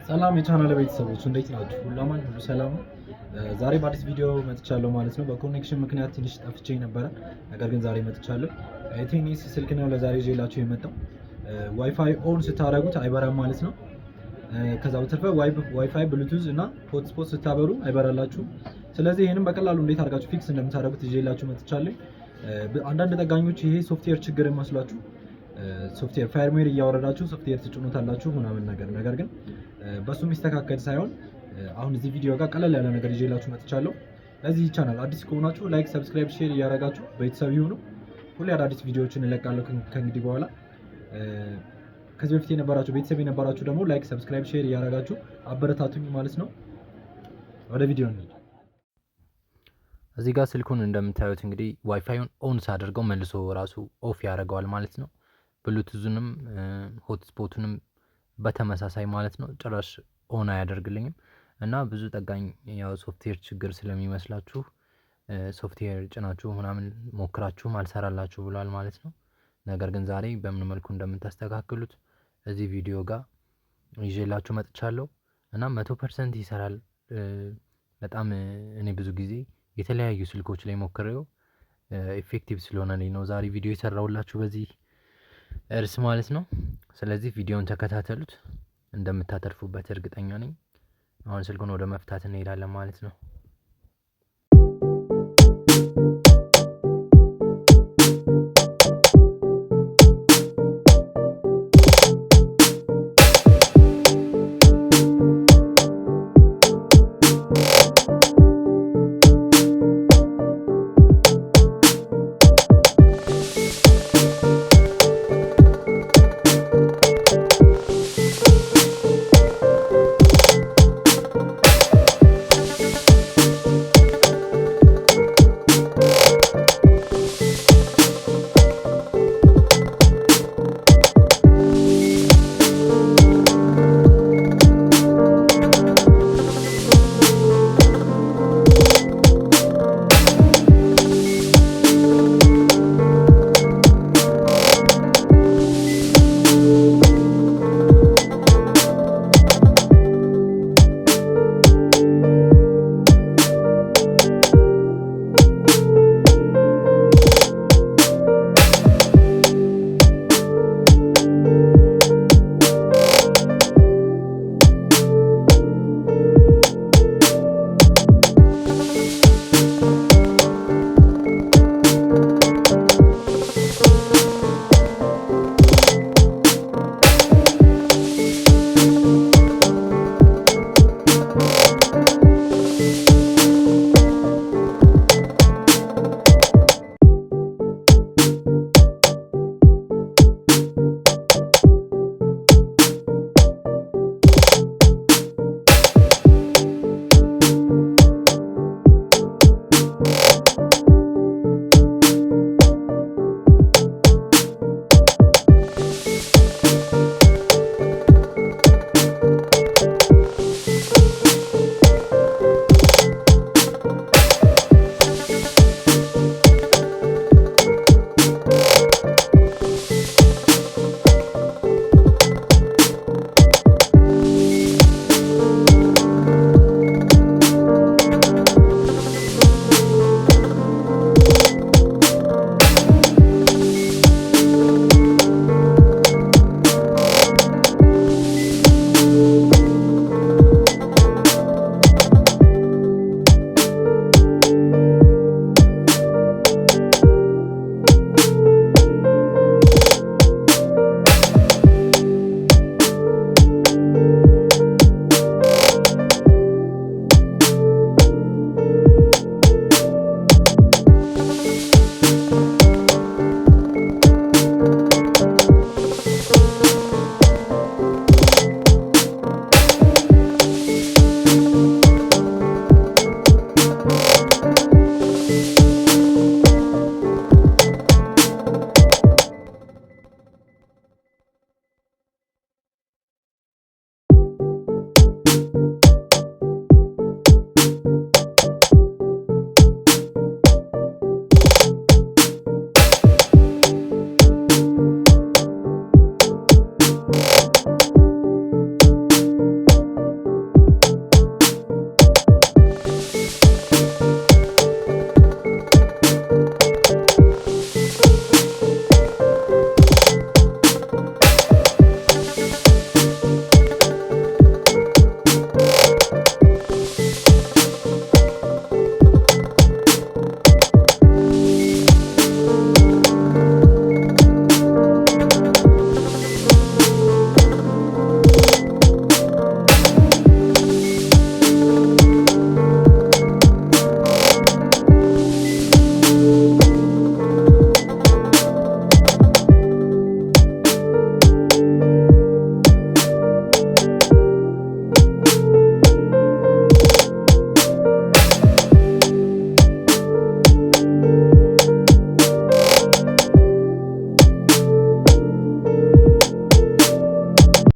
ሰላም የቻናል ቤተሰቦች እንዴት ናችሁ? ሁሉ አማን ሁሉ ሰላም። ዛሬ በአዲስ ቪዲዮ መጥቻለሁ ማለት ነው። በኮኔክሽን ምክንያት ትንሽ ጠፍቼ ነበረ፣ ነገር ግን ዛሬ መጥቻለሁ። A10s ስልክ ነው ለዛሬ ይዤላችሁ የመጣው። ዋይፋይ ኦን ስታደርጉት አይበራም ማለት ነው። ከዛ በተረፈ ዋይፋይ ብሉቱዝ እና ሆትስፖት ስታበሩ አይበራላችሁ። ስለዚህ ይሄንን በቀላሉ እንዴት አድርጋችሁ ፊክስ እንደምታደርጉት ይዤላችሁ መጥቻለሁ። አንዳንድ ጠጋኞች ይሄ ሶፍትዌር ችግር መስሏችሁ ሶፍትዌር ፋርምዌር እያወረዳችሁ ሶፍትዌር ትጭኑታላችሁ ምናምን ነገር ግን በሱ የሚስተካከል ሳይሆን አሁን እዚህ ቪዲዮ ጋር ቀለል ያለ ነገር ይዤላችሁ መጥቻለሁ። ለዚህ ቻናል አዲስ ከሆናችሁ ላይክ፣ ሰብስክራይብ፣ ሼር እያደረጋችሁ ቤተሰብ ይሁኑ። ሁሌ አዳዲስ ቪዲዮዎችን እለቃለሁ ከእንግዲህ በኋላ። ከዚህ በፊት የነበራችሁ ቤተሰብ የነበራችሁ ደግሞ ላይክ፣ ሰብስክራይብ፣ ሼር እያደረጋችሁ አበረታቱኝ ማለት ነው። ወደ ቪዲዮ እንሂድ። እዚህ ጋር ስልኩን እንደምታዩት እንግዲህ ዋይፋዩን ኦን ሳደርገው መልሶ ራሱ ኦፍ ያደርገዋል ማለት ነው። ብሉቱዝንም ሆትስፖቱንም በተመሳሳይ ማለት ነው። ጭራሽ ኦን አያደርግልኝም እና ብዙ ጠጋኝ ያው ሶፍትዌር ችግር ስለሚመስላችሁ ሶፍትዌር ጭናችሁ ምናምን ሞክራችሁም አልሰራላችሁ ብሏል ማለት ነው። ነገር ግን ዛሬ በምን መልኩ እንደምታስተካክሉት እዚህ ቪዲዮ ጋር ይዤላችሁ መጥቻለሁ እና 100% ይሰራል። በጣም እኔ ብዙ ጊዜ የተለያዩ ስልኮች ላይ ሞክሬው ኢፌክቲቭ ስለሆነልኝ ነው ዛሬ ቪዲዮ የሰራሁላችሁ በዚህ እርስ ማለት ነው። ስለዚህ ቪዲዮውን ተከታተሉት፣ እንደምታተርፉበት እርግጠኛ ነኝ። አሁን ስልኩን ወደ መፍታት እንሄዳለን ማለት ነው።